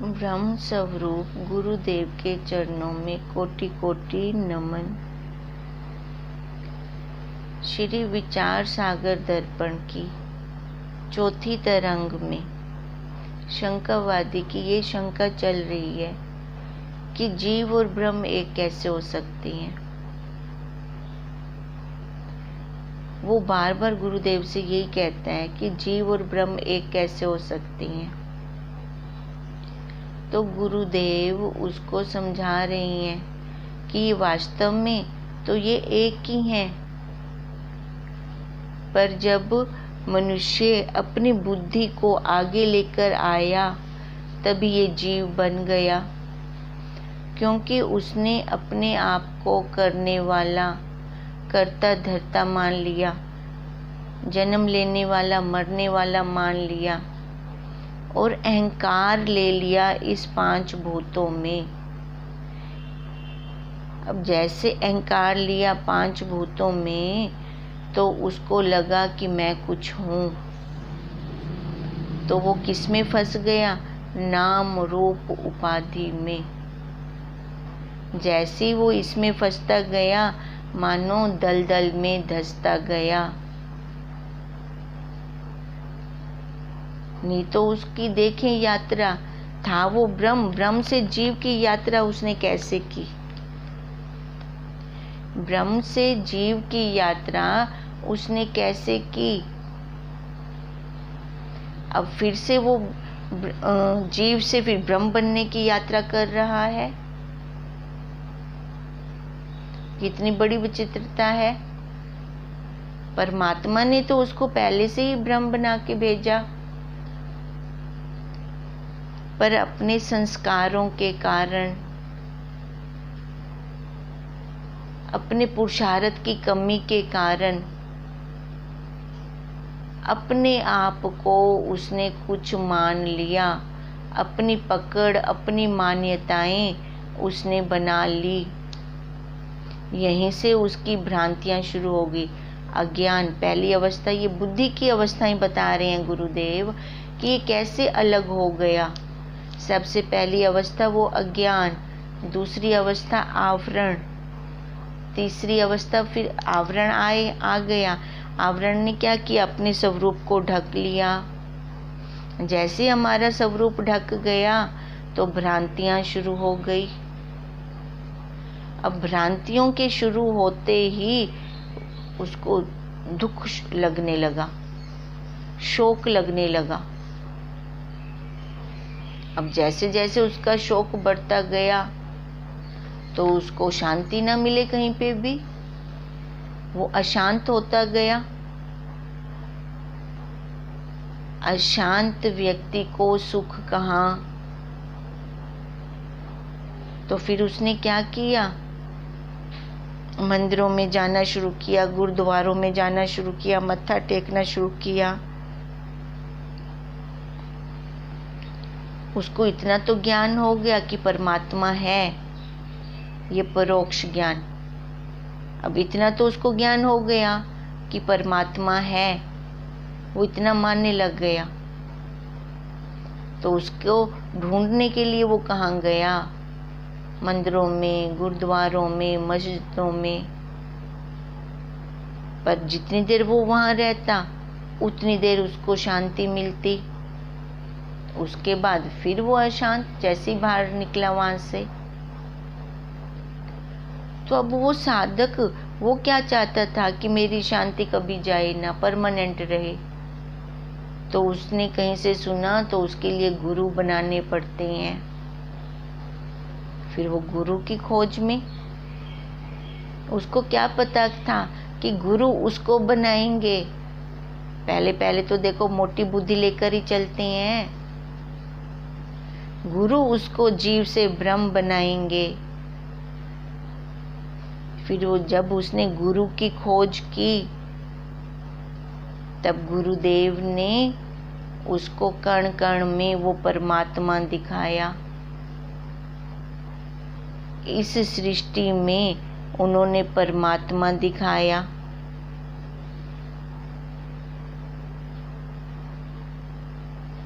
ब्रह्म स्वरूप गुरुदेव के चरणों में कोटि कोटि नमन। श्री विचार सागर दर्पण की चौथी तरंग में शंकावादी की ये शंका चल रही है कि जीव और ब्रह्म एक कैसे हो सकते हैं। वो बार बार गुरुदेव से यही कहता है कि जीव और ब्रह्म एक कैसे हो सकते हैं। तो गुरुदेव उसको समझा रही हैं कि वास्तव में तो ये एक ही हैं, पर जब मनुष्य अपनी बुद्धि को आगे लेकर आया तभी ये जीव बन गया, क्योंकि उसने अपने आप को करने वाला, कर्ता धर्ता मान लिया, जन्म लेने वाला मरने वाला मान लिया और अहंकार ले लिया इस पांच भूतों में। अब जैसे अहंकार लिया पांच भूतों में तो उसको लगा कि मैं कुछ हूँ, तो वो किस में फंस गया? नाम रूप उपाधि में। जैसे वो इसमें फंसता गया मानो दलदल में धंसता गया। नहीं तो उसकी देखें यात्रा, था वो ब्रह्म से जीव की यात्रा उसने कैसे की? ब्रह्म से जीव की यात्रा उसने कैसे की? अब फिर से वो जीव से फिर ब्रह्म बनने की यात्रा कर रहा है। कितनी बड़ी विचित्रता है। परमात्मा ने तो उसको पहले से ही ब्रह्म बना के भेजा, पर अपने संस्कारों के कारण, अपने पुरुषार्थ की कमी के कारण अपने आप को उसने कुछ मान लिया। अपनी पकड़, अपनी मान्यताएं उसने बना ली। यहीं से उसकी भ्रांतियां शुरू हो गई। अज्ञान पहली अवस्था, ये बुद्धि की अवस्थाएं बता रहे हैं गुरुदेव कि ये कैसे अलग हो गया। सबसे पहली अवस्था वो अज्ञान, दूसरी अवस्था आवरण, तीसरी अवस्था फिर आवरण आ गया। आवरण ने क्या किया? अपने स्वरूप को ढक लिया। जैसे हमारा स्वरूप ढक गया तो भ्रांतियां शुरू हो गई। अब भ्रांतियों के शुरू होते ही उसको दुख लगने लगा, शोक लगने लगा। अब जैसे जैसे उसका शोक बढ़ता गया तो उसको शांति न मिले कहीं पे भी, वो अशांत होता गया। अशांत व्यक्ति को सुख कहाँ? तो फिर उसने क्या किया? मंदिरों में जाना शुरू किया, गुरुद्वारों में जाना शुरू किया, मत्था टेकना शुरू किया। उसको इतना तो ज्ञान हो गया कि परमात्मा है, ये परोक्ष ज्ञान। अब इतना तो उसको ज्ञान हो गया कि परमात्मा है, वो इतना मानने लग गया। तो उसको ढूंढने के लिए वो कहाँ गया? मंदिरों में, गुरुद्वारों में, मस्जिदों में। पर जितनी देर वो वहाँ रहता उतनी देर उसको शांति मिलती। उसके बाद फिर वो अशांत, जैसे ही बाहर निकला वहां से। तो अब वो साधक, वो क्या चाहता था कि मेरी शांति कभी जाए ना, परमानेंट रहे। तो उसने कहीं से सुना तो उसके लिए गुरु बनाने पड़ते हैं। फिर वो गुरु की खोज में, उसको क्या पता था कि गुरु उसको बनाएंगे। पहले पहले तो देखो मोटी बुद्धि लेकर ही चलते हैं। गुरु उसको जीव से ब्रह्म बनाएंगे। फिर वो जब उसने गुरु की खोज की तब गुरुदेव ने उसको कण कण में वो परमात्मा दिखाया। इस सृष्टि में उन्होंने परमात्मा दिखाया।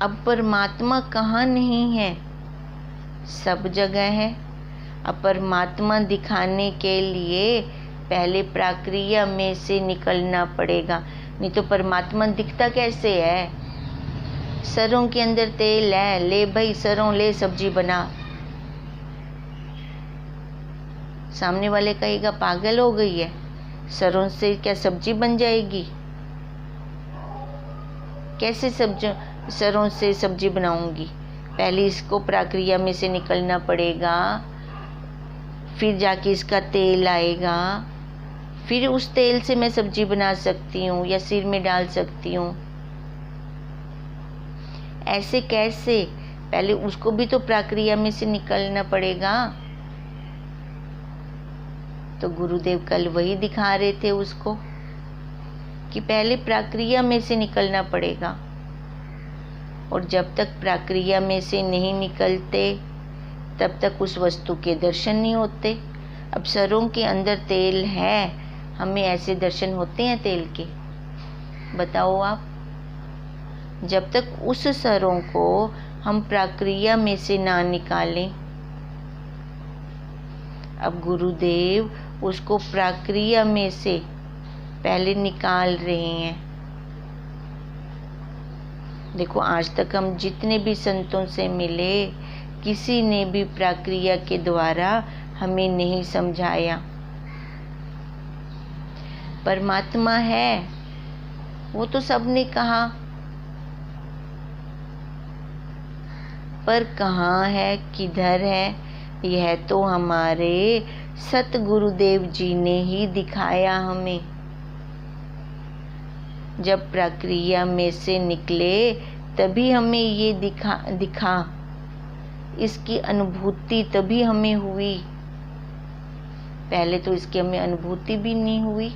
अब परमात्मा कहाँ नहीं है? सब जगह है। अब परमात्मा दिखाने के लिए पहले प्रक्रिया में से निकलना पड़ेगा, नहीं तो परमात्मा दिखता कैसे है। सरों के अंदर तेल है, ले भाई सरों ले, सब्जी बना। सामने वाले कहेगा पागल हो गई है, सरों से क्या सब्जी बन जाएगी? कैसे सरों से सब्जी बनाऊंगी? पहले इसको प्रक्रिया में से निकलना पड़ेगा, फिर जाके इसका तेल आएगा, फिर उस तेल से मैं सब्जी बना सकती हूँ या सिर में डाल सकती हूँ। ऐसे कैसे? पहले उसको भी तो प्रक्रिया में से निकलना पड़ेगा। तो गुरुदेव कल वही दिखा रहे थे उसको कि पहले प्रक्रिया में से निकलना पड़ेगा, और जब तक प्रक्रिया में से नहीं निकलते तब तक उस वस्तु के दर्शन नहीं होते। अब सरों के अंदर तेल है, हमें ऐसे दर्शन होते हैं तेल के? बताओ आप। जब तक उस सरों को हम प्रक्रिया में से ना निकालें। अब गुरुदेव उसको प्रक्रिया में से पहले निकाल रहे हैं। देखो आज तक हम जितने भी संतों से मिले, किसी ने भी प्रक्रिया के द्वारा हमें नहीं समझाया। परमात्मा है वो तो सबने कहा, पर कहाँ है, किधर है, यह तो हमारे सतगुरुदेव जी ने ही दिखाया हमें। जब प्रक्रिया में से निकले तभी हमें ये दिखा, इसकी अनुभूति तभी हमें हुई। पहले तो इसकी हमें अनुभूति भी नहीं हुई।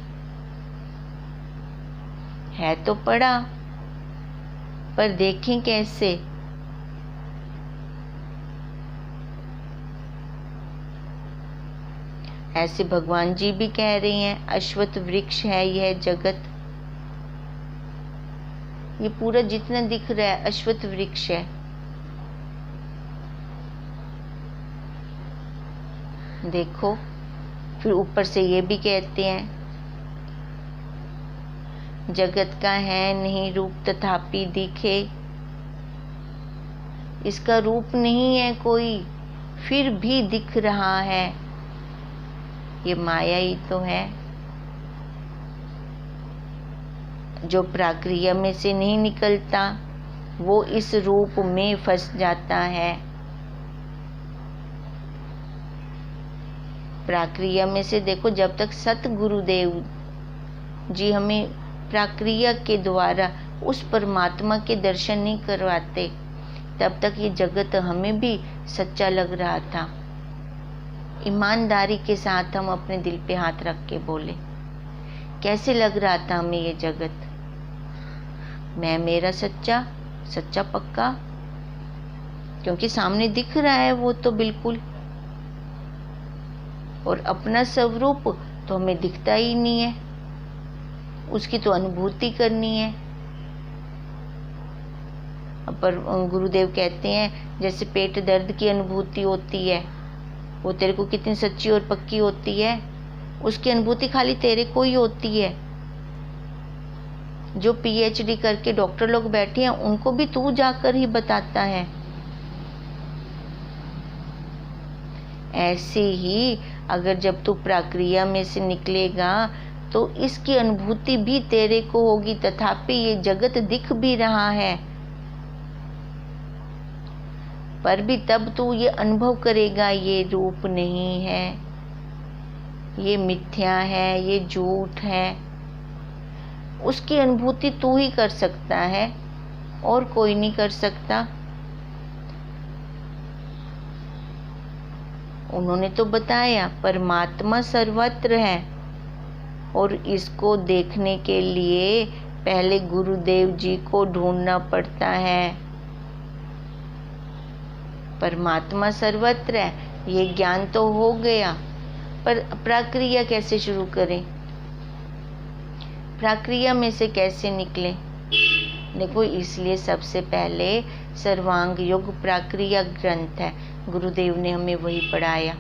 है तो पड़ा, पर देखें कैसे? ऐसे भगवान जी भी कह रहे हैं, अश्वत्थ वृक्ष है यह जगत। ये पूरा जितना दिख रहा है अश्वत्थ वृक्ष है। देखो, फिर ऊपर से ये भी कहते हैं, जगत का है नहीं रूप तथापि दिखे। इसका रूप नहीं है कोई, फिर भी दिख रहा है। ये माया ही तो है। जो प्रक्रिया में से नहीं निकलता वो इस रूप में फंस जाता है। प्रक्रिया में से देखो, जब तक सतगुरुदेव जी हमें प्रक्रिया के द्वारा उस परमात्मा के दर्शन नहीं करवाते, तब तक ये जगत हमें भी सच्चा लग रहा था। ईमानदारी के साथ हम अपने दिल पे हाथ रख के बोले, कैसे लग रहा था हमें ये जगत? मैं मेरा सच्चा पक्का, क्योंकि सामने दिख रहा है वो तो बिल्कुल, और अपना स्वरूप तो हमें दिखता ही नहीं है। उसकी तो अनुभूति करनी है। पर गुरुदेव कहते हैं जैसे पेट दर्द की अनुभूति होती है, वो तेरे को कितनी सच्ची और पक्की होती है, उसकी अनुभूति खाली तेरे को ही होती है। जो पीएचडी करके डॉक्टर लोग बैठे हैं उनको भी तू जाकर ही बताता है। ऐसे ही अगर जब तू प्रक्रिया में से निकलेगा तो इसकी अनुभूति भी तेरे को होगी, तथापि ये जगत दिख भी रहा है, पर भी तब तू ये अनुभव करेगा ये रूप नहीं है, ये मिथ्या है, ये झूठ है। उसकी अनुभूति तू ही कर सकता है और कोई नहीं कर सकता। उन्होंने तो बताया परमात्मा सर्वत्र है, और इसको देखने के लिए पहले गुरुदेव जी को ढूंढना पड़ता है। परमात्मा सर्वत्र है, ये ज्ञान तो हो गया, पर प्रक्रिया कैसे शुरू करें? प्रक्रिया में से कैसे निकलें? देखो, इसलिए सबसे पहले सर्वांग योग प्रक्रिया ग्रंथ है, गुरुदेव ने हमें वही पढ़ाया।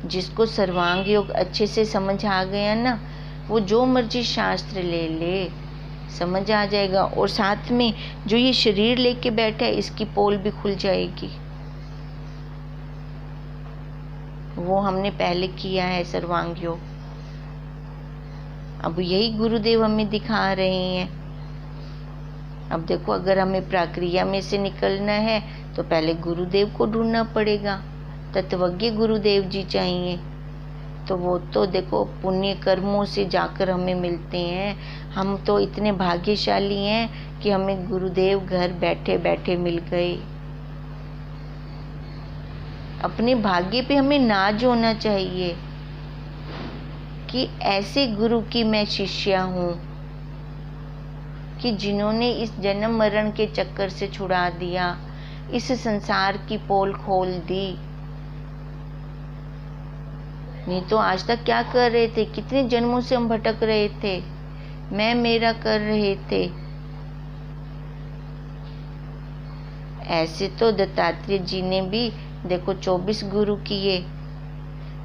जिसको सर्वांग योग अच्छे से समझ आ गया ना, वो जो मर्जी शास्त्र ले ले, समझ आ जाएगा। और साथ में जो ये शरीर लेके बैठा है, इसकी पोल भी खुल जाएगी। वो हमने पहले किया है सर्वांग योग। अब यही गुरुदेव हमें दिखा रहे हैं। अब देखो, अगर हमें प्रक्रिया में से निकलना है तो पहले गुरुदेव को ढूंढना पड़ेगा। तत्वज्ञ गुरुदेव जी चाहिए। तो वो तो देखो पुण्य कर्मों से जाकर हमें मिलते हैं। हम तो इतने भाग्यशाली हैं कि हमें गुरुदेव घर बैठे बैठे मिल गए। अपने भाग्य पे हमें नाज होना चाहिए कि ऐसे गुरु की मैं शिष्या हूँ कि जिन्होंने इस जन्म मरण के चक्कर से छुड़ा दिया, इस संसार की पोल खोल दी। नहीं तो आज तक क्या कर रहे थे? कितने जन्मों से हम भटक रहे थे, मैं मेरा कर रहे थे। ऐसे तो दत्तात्रेय जी ने भी देखो 24 गुरु किए,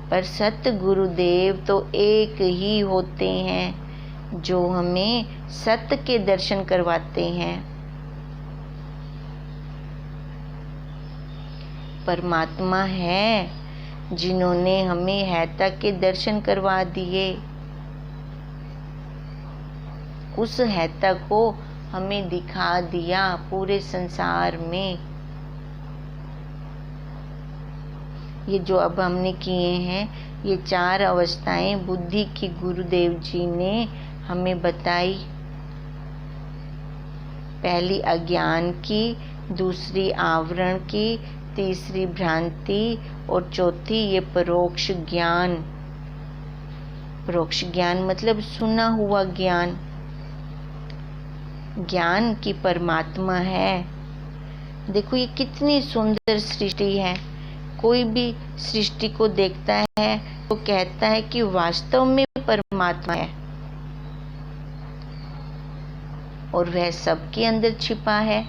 पर सत्य गुरुदेव तो एक ही होते हैं जो हमें सत्य के दर्शन करवाते हैं। परमात्मा है जिन्होंने हमें हैता के दर्शन करवा दिए। उस हैता को हमें दिखा दिया पूरे संसार में। ये जो अब हमने किए हैं, ये 4 अवस्थाएं बुद्धि की गुरुदेव जी ने हमें बताई। पहली अज्ञान की, दूसरी आवरण की, तीसरी भ्रांति और चौथी ये परोक्ष ज्ञान। परोक्ष ज्ञान मतलब सुना हुआ ज्ञान। ज्ञान की परमात्मा है। देखो ये कितनी सुंदर सृष्टि है। कोई भी सृष्टि को देखता है तो कहता है कि वास्तव में परमात्मा है, और वह सबके अंदर छिपा है।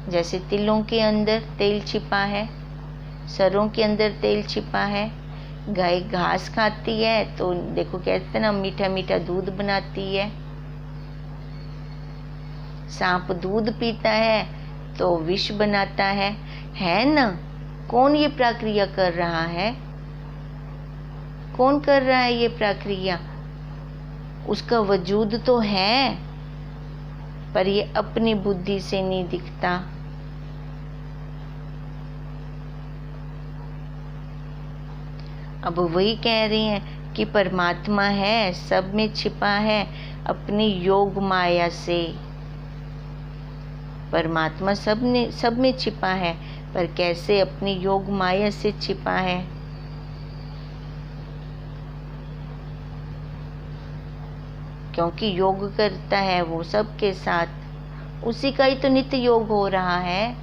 जैसे तिलों के अंदर तेल छिपा है, सरों के अंदर तेल छिपा है। गाय घास खाती है तो देखो कहते हैं ना, मीठा मीठा दूध बनाती है। सांप दूध पीता है तो विष बनाता है ना। कौन ये प्रक्रिया कर रहा है? कौन कर रहा है ये प्रक्रिया? उसका वजूद तो है, पर ये अपनी बुद्धि से नहीं दिखता। अब वही कह रही हैं कि परमात्मा है, सब में छिपा है अपनी योग माया से। परमात्मा सब में छिपा है, पर कैसे? अपनी योग माया से छिपा है। क्योंकि योग करता है वो सबके साथ, उसी का ही तो नित्य योग हो रहा है।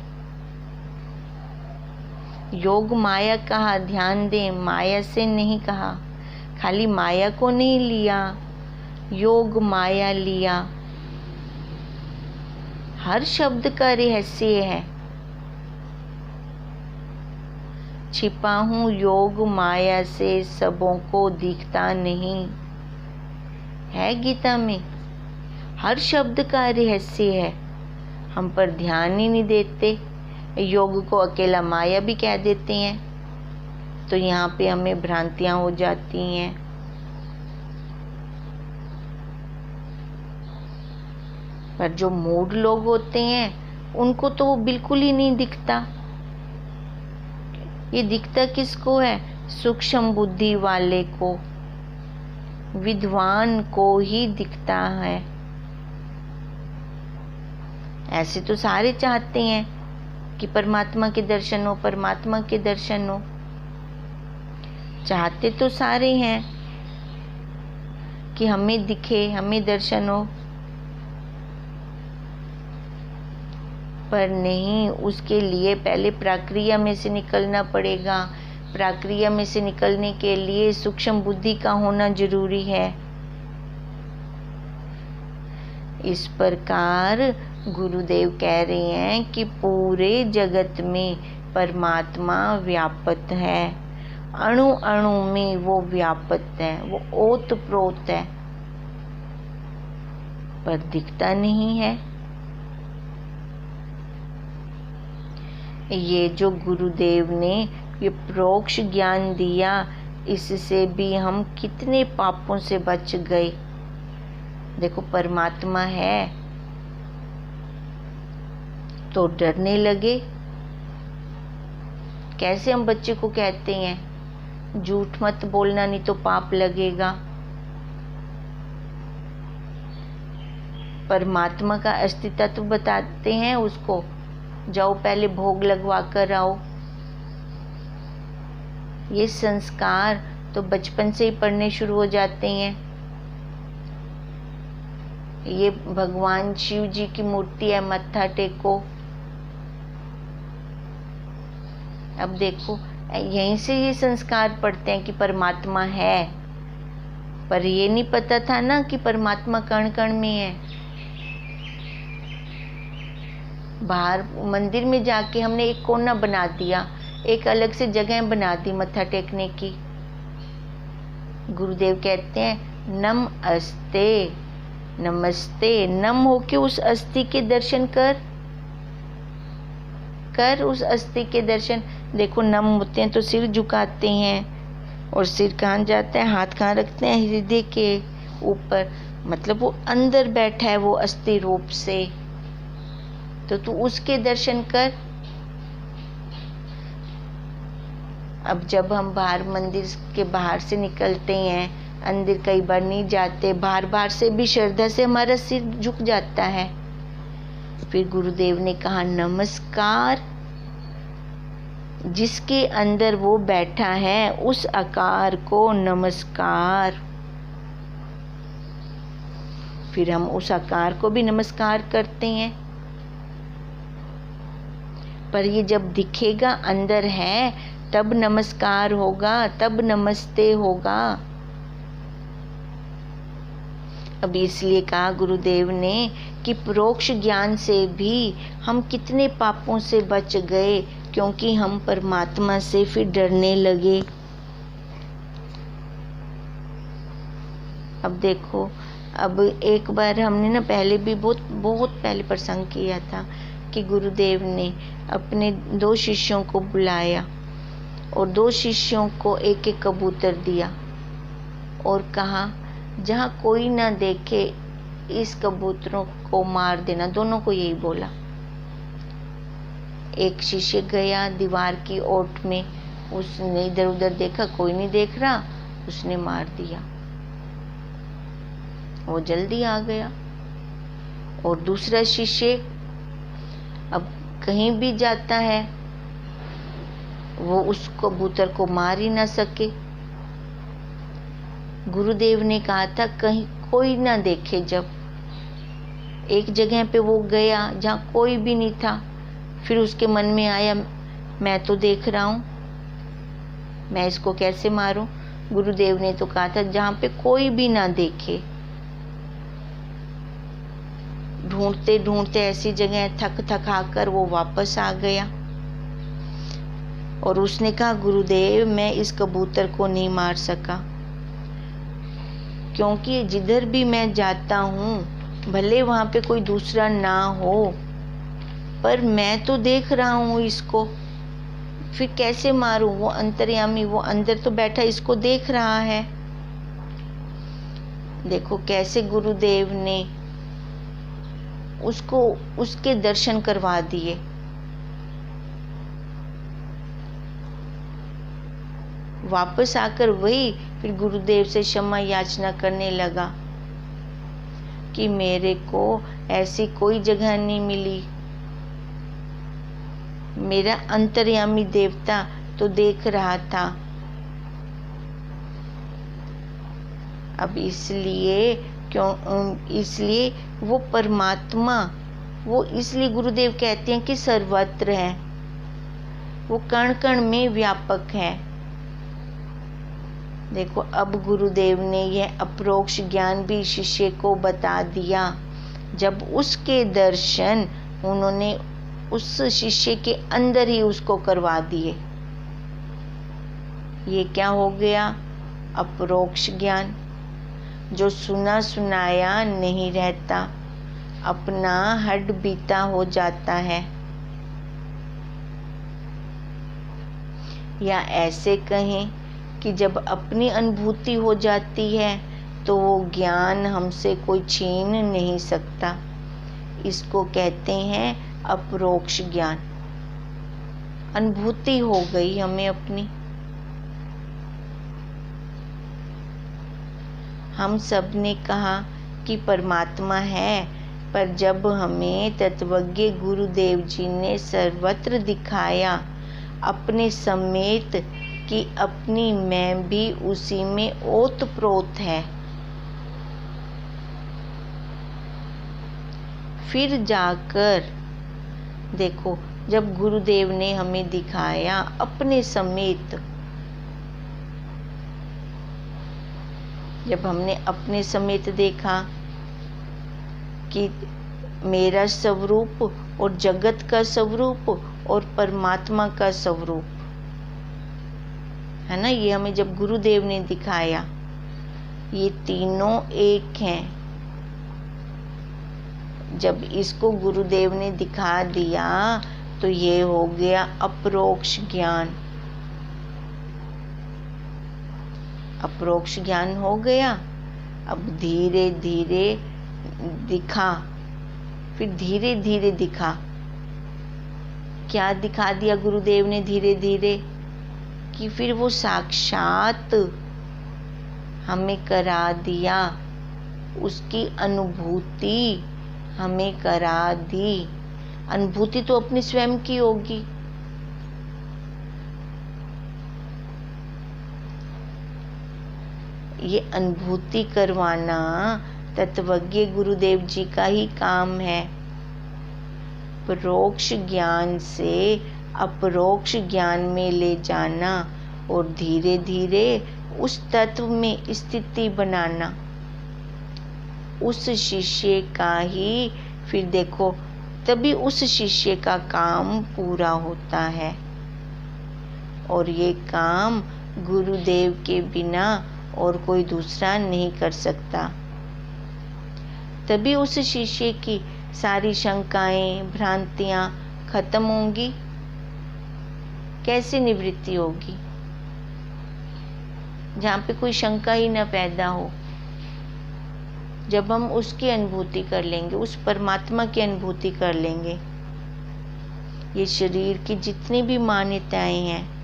योग माया कहा, ध्यान दें, माया से नहीं कहा। खाली माया को नहीं लिया, योग माया लिया। हर शब्द का रहस्य है। छिपा हूँ योग माया से, सबों को दिखता नहीं, है गीता में। हर शब्द का रहस्य है, हम पर ध्यान ही नहीं देते। योग को अकेला माया भी कह देते हैं, तो यहाँ पे हमें भ्रांतियां हो जाती हैं। पर जो मूढ़ लोग होते हैं उनको तो वो बिल्कुल ही नहीं दिखता। ये दिखता किसको है? सूक्ष्म बुद्धि वाले को, विद्वान को ही दिखता है। ऐसे तो सारे चाहते हैं कि परमात्मा के दर्शन हो, परमात्मा के दर्शन हो। चाहते तो सारे हैं कि हमें दिखे, हमें दर्शन हो, पर नहीं। उसके लिए पहले प्रक्रिया में से निकलना पड़ेगा। प्रक्रिया में से निकलने के लिए सूक्ष्म बुद्धि का होना जरूरी है। इस प्रकार गुरुदेव कह रहे हैं कि पूरे जगत में परमात्मा व्यापक है, अणु अणु में वो व्यापक है, वो ओतप्रोत है, पर दिखता नहीं है। ये जो गुरुदेव ने ये परोक्ष ज्ञान दिया, इससे भी हम कितने पापों से बच गए। देखो परमात्मा है तो डरने लगे। कैसे हम बच्चे को कहते हैं झूठ मत बोलना नहीं तो पाप लगेगा। परमात्मा का अस्तित्व तो बताते हैं उसको, जाओ पहले भोग लगवा कर आओ। ये संस्कार तो बचपन से ही पढ़ने शुरू हो जाते हैं। ये भगवान शिव जी की मूर्ति है, मत्था टेको। अब देखो यहीं से ये संस्कार पढ़ते हैं कि परमात्मा है, पर ये नहीं पता था ना कि परमात्मा कण कण में है। बाहर मंदिर में जाके हमने एक कोना बना दिया, एक अलग से जगह बना दी मत्था टेकने की। गुरुदेव कहते हैं नम अस्ते, नमस्ते, नम होके उस अस्थि के दर्शन कर उस अस्थि के दर्शन। देखो नम होते हैं तो सिर झुकाते हैं, और सिर कहाँ जाता है, हाथ कहाँ रखते हैं, हृदय के ऊपर, मतलब वो अंदर बैठा है वो अस्थि रूप से। तो तू उसके दर्शन कर। अब जब हम बाहर मंदिर के बाहर से निकलते हैं, अंदर कई बार नहीं जाते, बाहर से भी श्रद्धा से हमारा सिर झुक जाता है। फिर गुरुदेव ने कहा नमस्कार, जिसके अंदर वो बैठा है उस आकार को नमस्कार। फिर हम उस आकार को भी नमस्कार करते हैं, पर ये जब दिखेगा अंदर है तब नमस्कार होगा, तब नमस्ते होगा। अब इसलिए कहा गुरुदेव ने कि परोक्ष ज्ञान से भी हम कितने पापों से बच गए, क्योंकि हम परमात्मा से फिर डरने लगे। अब देखो, अब एक बार हमने ना पहले भी बहुत पहले प्रसंग किया था कि गुरुदेव ने अपने 2 शिष्यों को बुलाया और 2 शिष्यों को एक एक कबूतर दिया और कहा जहाँ कोई ना देखे इस कबूतरों को मार देना। दोनों को यही बोला। एक शिष्य गया दीवार की ओट में, उसने इधर उधर देखा, कोई नहीं देख रहा, उसने मार दिया, वो जल्दी आ गया। और दूसरा शिष्य अब कहीं भी जाता है, वो उस कबूतर को मार ही ना सके। गुरुदेव ने कहा था कहीं कोई ना देखे। जब एक जगह पे वो गया जहाँ कोई भी नहीं था, फिर उसके मन में आया मैं तो देख रहा हूँ, मैं इसको कैसे मारूं। गुरुदेव ने तो कहा था जहाँ पे कोई भी ना देखे। ढूंढते ढूंढते ऐसी जगह थका कर वो वापस आ गया और उसने कहा गुरुदेव मैं इस कबूतर को नहीं मार सका, क्योंकि जिधर भी मैं जाता हूँ भले वहाँ पे कोई दूसरा ना हो, पर मैं तो देख रहा हूँ इसको, फिर कैसे मारूं। वो अंतर्यामी, वो अंदर तो बैठा इसको देख रहा है। देखो कैसे गुरुदेव ने उसको उसके दर्शन करवा दिए। वापस आकर वही फिर गुरुदेव से क्षमा याचना करने लगा कि मेरे को ऐसी कोई जगह नहीं मिली, मेरा अंतर्यामी देवता तो देख रहा था। अब इसलिए वो परमात्मा, वो इसलिए गुरुदेव कहते हैं कि सर्वत्र है, वो कण कण में व्यापक है। देखो अब गुरुदेव ने यह अपरोक्ष ज्ञान भी शिष्य को बता दिया। जब उसके दर्शन उन्होंने उस शिष्य के अंदर ही उसको करवा दिए। ये क्या हो गया? अपरोक्ष ज्ञान। जो सुना सुनाया नहीं रहता, अपना हड बीता हो जाता है। या ऐसे कहें कि जब अपनी अनुभूति हो जाती है तो वो ज्ञान हमसे कोई छीन नहीं सकता। इसको कहते हैं अपरोक्ष ज्ञान। अनुभूति हो गई हमें अपनी। हम सब ने कहा कि परमात्मा है, पर जब हमें तत्वज्ञ गुरुदेव जी ने सर्वत्र दिखाया अपने समेत कि अपनी मैं भी उसी में ओतप्रोत है, फिर जाकर देखो, जब गुरुदेव ने हमें दिखाया अपने समेत, जब हमने अपने समेत देखा कि मेरा स्वरूप और जगत का स्वरूप और परमात्मा का स्वरूप है ना, ये हमें जब गुरुदेव ने दिखाया, ये तीनों एक हैं। जब इसको गुरुदेव ने दिखा दिया तो ये हो गया अपरोक्ष ज्ञान। अपरोक्ष ज्ञान हो गया। अब धीरे धीरे दिखा, फिर धीरे धीरे दिखा। क्या दिखा दिया गुरुदेव ने धीरे धीरे? कि फिर वो साक्षात हमें करा दिया, उसकी अनुभूति हमें करा दी। अनुभूति तो अपनी स्वयं की होगी। ये अनुभूति करवाना तत्वज्ञ गुरुदेव जी का ही काम है। परोक्ष ज्ञान से अपरोक्ष ज्ञान में ले जाना और धीरे धीरे उस तत्व में स्थिति बनाना। उस शिष्य का ही फिर देखो, तभी उस शिष्य का काम पूरा होता है। और ये काम गुरुदेव के बिना और कोई दूसरा नहीं कर सकता। तभी उस शिष्य की सारी शंकाएं, भ्रांतियां खत्म होंगी। कैसे निवृत्ति होगी? जहाँ पे कोई शंका ही ना पैदा हो। जब हम उसकी अनुभूति कर लेंगे, उस परमात्मा की अनुभूति कर लेंगे। ये शरीर की जितनी भी मान्यताएं हैं,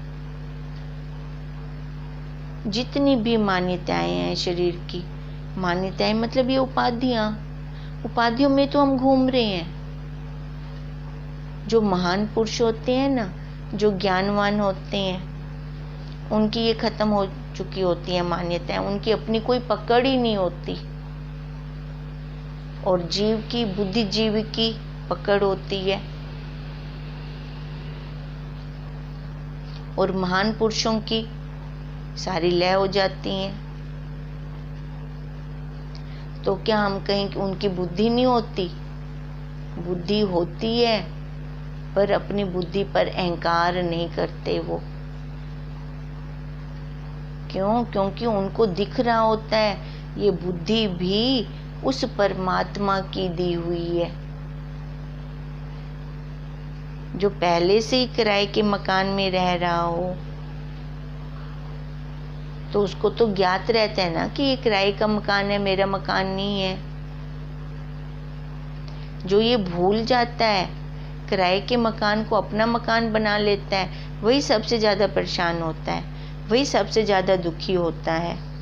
जितनी भी मान्यताएं हैं शरीर की, मान्यताएं मतलब ये उपाधियों में तो हम घूम रहे हैं। जो महान पुरुष होते हैं ना, जो ज्ञानवान होते हैं, उनकी ये खत्म हो चुकी होती है मान्यताएं। उनकी अपनी कोई पकड़ ही नहीं होती। और जीव की, बुद्धिजीव की पकड़ होती है। और महान पुरुषों की सारी लय हो जाती हैं। तो क्या हम कहें कि उनकी बुद्धि नहीं होती? बुद्धि होती है, पर अपनी बुद्धि पर अहंकार नहीं करते वो। क्यों? क्योंकि उनको दिख रहा होता है ये बुद्धि भी उस परमात्मा की दी हुई है। जो पहले से ही किराए के मकान में रह रहा हो, तो उसको तो ज्ञात रहता है ना कि ये किराए का मकान है, मेरा मकान नहीं है। जो ये भूल जाता है, किराए के मकान को अपना मकान बना लेता है, वही सबसे ज्यादा परेशान होता है, वही सबसे ज्यादा दुखी होता है।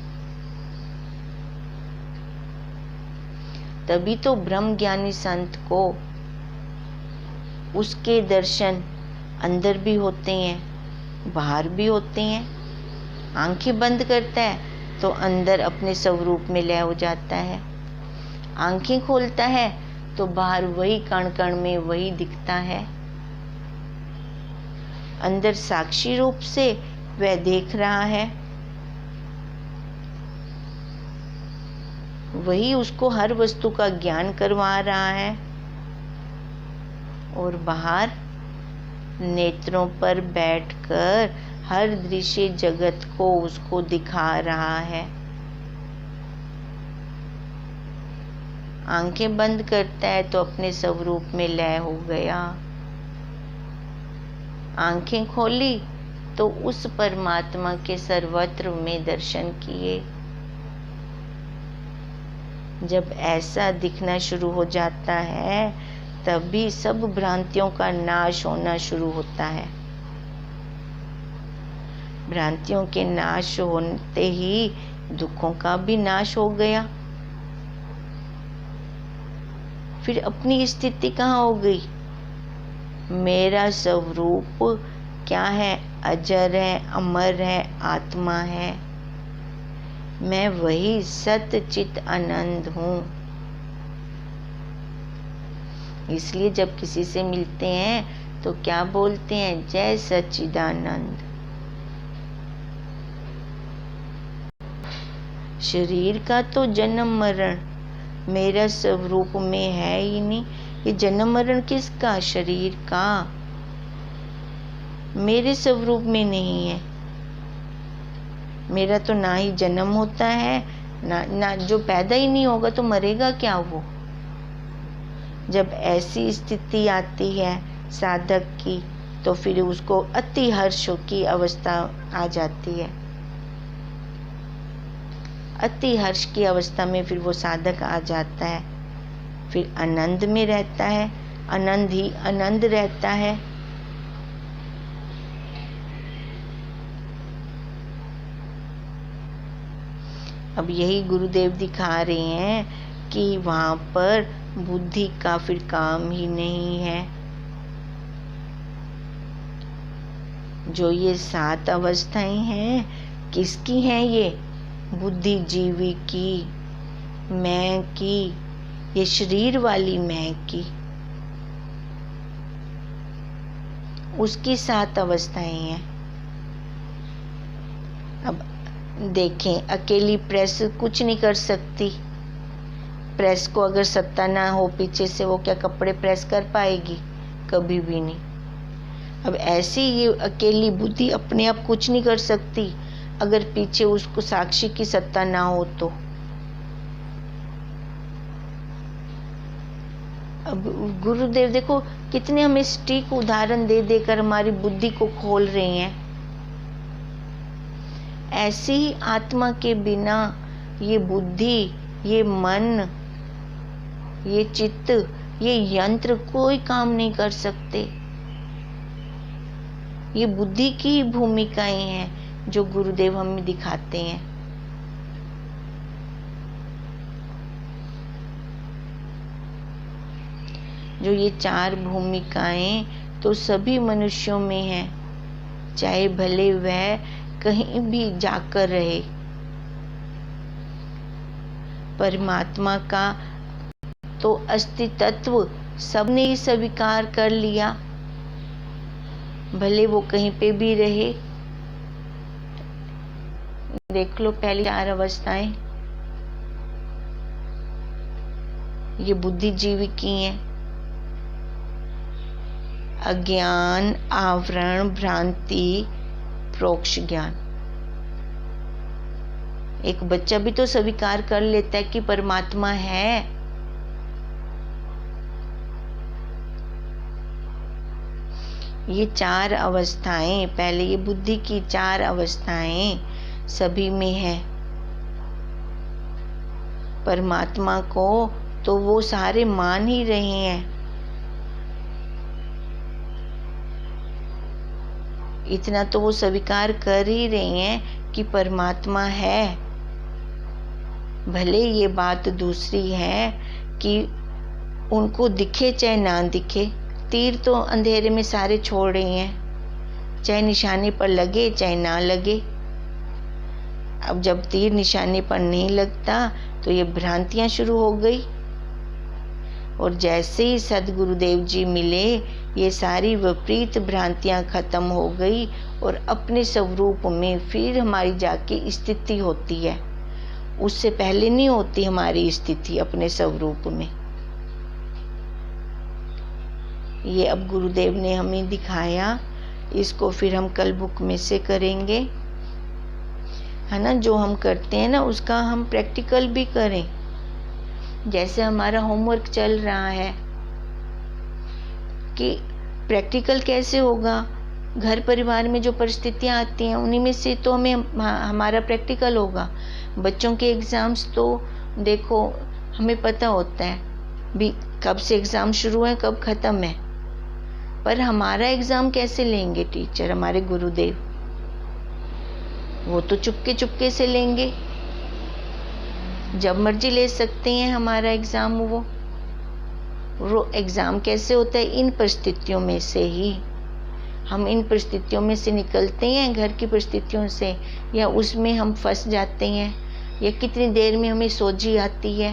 तभी तो ब्रह्म ज्ञानी संत को उसके दर्शन अंदर भी होते हैं, बाहर भी होते हैं। आंखें बंद करता है तो अंदर अपने स्वरूप में लय हो जाता है। आंखें खोलता है तो बाहर वही कण कण में वही दिखता है। अंदर साक्षी रूप से वह देख रहा है, वही उसको हर वस्तु का ज्ञान करवा रहा है। और बाहर नेत्रों पर बैठकर हर दृश्य जगत को उसको दिखा रहा है। आंखें बंद करता है तो अपने स्वरूप में लय हो गया। आंखें खोली तो उस परमात्मा के सर्वत्र में दर्शन किए। जब ऐसा दिखना शुरू हो जाता है तभी सब भ्रांतियों का नाश होना शुरू होता है। भ्रांतियों के नाश होते ही दुखों का भी नाश हो गया। फिर अपनी स्थिति कहाँ हो गई? मेरा स्वरूप क्या है? अजर है, अमर है, आत्मा है। मैं वही सत चित आनंद हूँ। इसलिए जब किसी से मिलते हैं तो क्या बोलते हैं? जय सच्चिदानंद। शरीर का तो जन्म मरण मेरा स्वरूप में है ही नहीं। ये जन्म मरण किसका? शरीर का। मेरे स्वरूप में नहीं है। मेरा तो ना ही जन्म होता है ना जो पैदा ही नहीं होगा तो मरेगा क्या वो? जब ऐसी स्थिति आती है साधक की तो फिर उसको अति हर्ष की अवस्था आ जाती है। अति हर्ष की अवस्था में फिर वो साधक आ जाता है। फिर आनंद में रहता है, आनंद ही आनंद रहता है। अब यही गुरुदेव दिखा रहे हैं कि वहाँ पर बुद्धि का फिर काम ही नहीं है। जो ये 7 अवस्थाएं हैं किसकी हैं? ये बुद्धिजीवी की, मैं की, ये शरीर वाली मैं की, उसकी 7 अवस्थाएं हैं। अब देखें, अकेली प्रेस कुछ नहीं कर सकती। प्रेस को अगर सत्ता ना हो पीछे से, वो क्या कपड़े प्रेस कर पाएगी? कभी भी नहीं। अब ऐसी ये अकेली बुद्धि अपने आप कुछ नहीं कर सकती अगर पीछे उसको साक्षी की सत्ता ना हो तो। अब गुरुदेव देखो कितने हमें सटीक उदाहरण दे देकर हमारी बुद्धि को खोल रहे हैं। ऐसी ही आत्मा के बिना ये बुद्धि, ये मन, ये चित्त, ये यंत्र कोई काम नहीं कर सकते। ये बुद्धि की ही भूमिकाएं हैं जो गुरुदेव हमें दिखाते हैं। जो ये 4 भूमिकाएं तो सभी मनुष्यों में हैं, चाहे भले वह कहीं भी जाकर रहे। परमात्मा का तो अस्तित्व सबने ही स्वीकार कर लिया, भले वो कहीं पे भी रहे। देख लो पहली 4 अवस्थाएं ये बुद्धिजीवी की हैं। अज्ञान, आवरण, भ्रांति, प्रोक्ष ज्ञान। एक बच्चा भी तो स्वीकार कर लेता है कि परमात्मा है। ये 4 अवस्थाएं, पहले ये बुद्धि की 4 अवस्थाएं सभी में है। परमात्मा को तो वो सारे मान ही रहे हैं। इतना तो वो स्वीकार कर ही रहे हैं कि परमात्मा है। भले ये बात दूसरी है कि उनको दिखे चाहे ना दिखे, तीर तो अंधेरे में सारे छोड़ रहे हैं, चाहे निशाने पर लगे चाहे ना लगे। अब जब तीर निशाने पर नहीं लगता तो ये भ्रांतियां शुरू हो गई। और जैसे ही सदगुरुदेव जी मिले ये सारी विपरीत भ्रांतियां खत्म हो गई और अपने स्वरूप में फिर हमारी जाके स्थिति होती है। उससे पहले नहीं होती हमारी स्थिति अपने स्वरूप में। ये अब गुरुदेव ने हमें दिखाया, इसको फिर हम कल बुक में से करेंगे, है ना। जो हम करते हैं ना उसका हम प्रैक्टिकल भी करें। जैसे हमारा होमवर्क चल रहा है कि प्रैक्टिकल कैसे होगा, घर परिवार में जो परिस्थितियाँ आती हैं उन्हीं में से तो हमें हमारा प्रैक्टिकल होगा। बच्चों के एग्ज़ाम्स तो देखो हमें पता होता है भी कब से एग्ज़ाम शुरू है कब ख़त्म है, पर हमारा एग्ज़ाम कैसे लेंगे टीचर, हमारे गुरुदेव, वो तो चुपके चुपके से लेंगे, जब मर्जी ले सकते हैं हमारा एग्ज़ाम। वो एग्ज़ाम कैसे होता है, इन परिस्थितियों में से ही हम इन परिस्थितियों में से निकलते हैं, घर की परिस्थितियों से, या उसमें हम फंस जाते हैं, या कितनी देर में हमें सोझी आती है,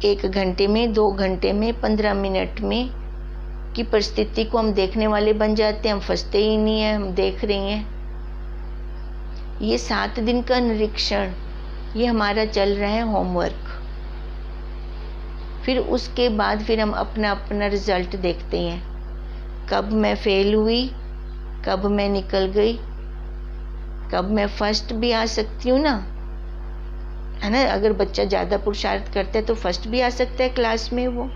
1 घंटे में, 2 घंटे में, 15 मिनट में की परिस्थिति को हम देखने वाले बन जाते हैं, हम फंसते ही नहीं है, हम देख रहे हैं। ये 7 दिन का निरीक्षण ये हमारा चल रहा है होमवर्क। फिर उसके बाद फिर हम अपना अपना रिजल्ट देखते हैं, कब मैं फेल हुई, कब मैं निकल गई, कब मैं फर्स्ट भी आ सकती हूँ ना, है ना। अगर बच्चा ज़्यादा पुरुषार्थ करता है तो फर्स्ट भी आ सकता है क्लास में। वो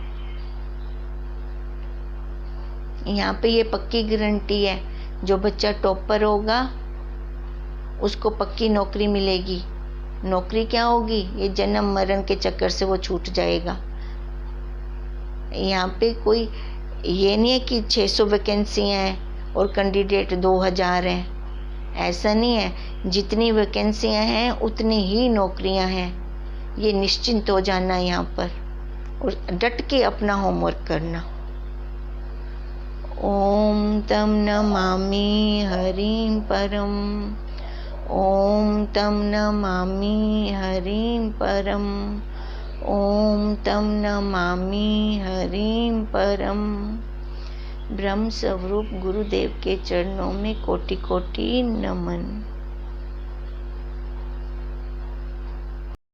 यहाँ पे ये पक्की गारंटी है, जो बच्चा टॉपर होगा उसको पक्की नौकरी मिलेगी। नौकरी क्या होगी, ये जन्म मरण के चक्कर से वो छूट जाएगा। यहाँ पे कोई ये नहीं है कि 600 वैकेंसी हैं और कैंडिडेट 2000 हैं, ऐसा नहीं है। जितनी वैकेंसियाँ हैं उतनी ही नौकरियाँ हैं, ये निश्चिंत हो जाना यहाँ पर, और डट के अपना होमवर्क करना। ओम तम नमामि हरिं परम, ओम तम नमामि हरिं परम, ओम तम नमामि हरिं परम। ब्रह्म स्वरूप गुरुदेव के चरणों में कोटि कोटि नमन।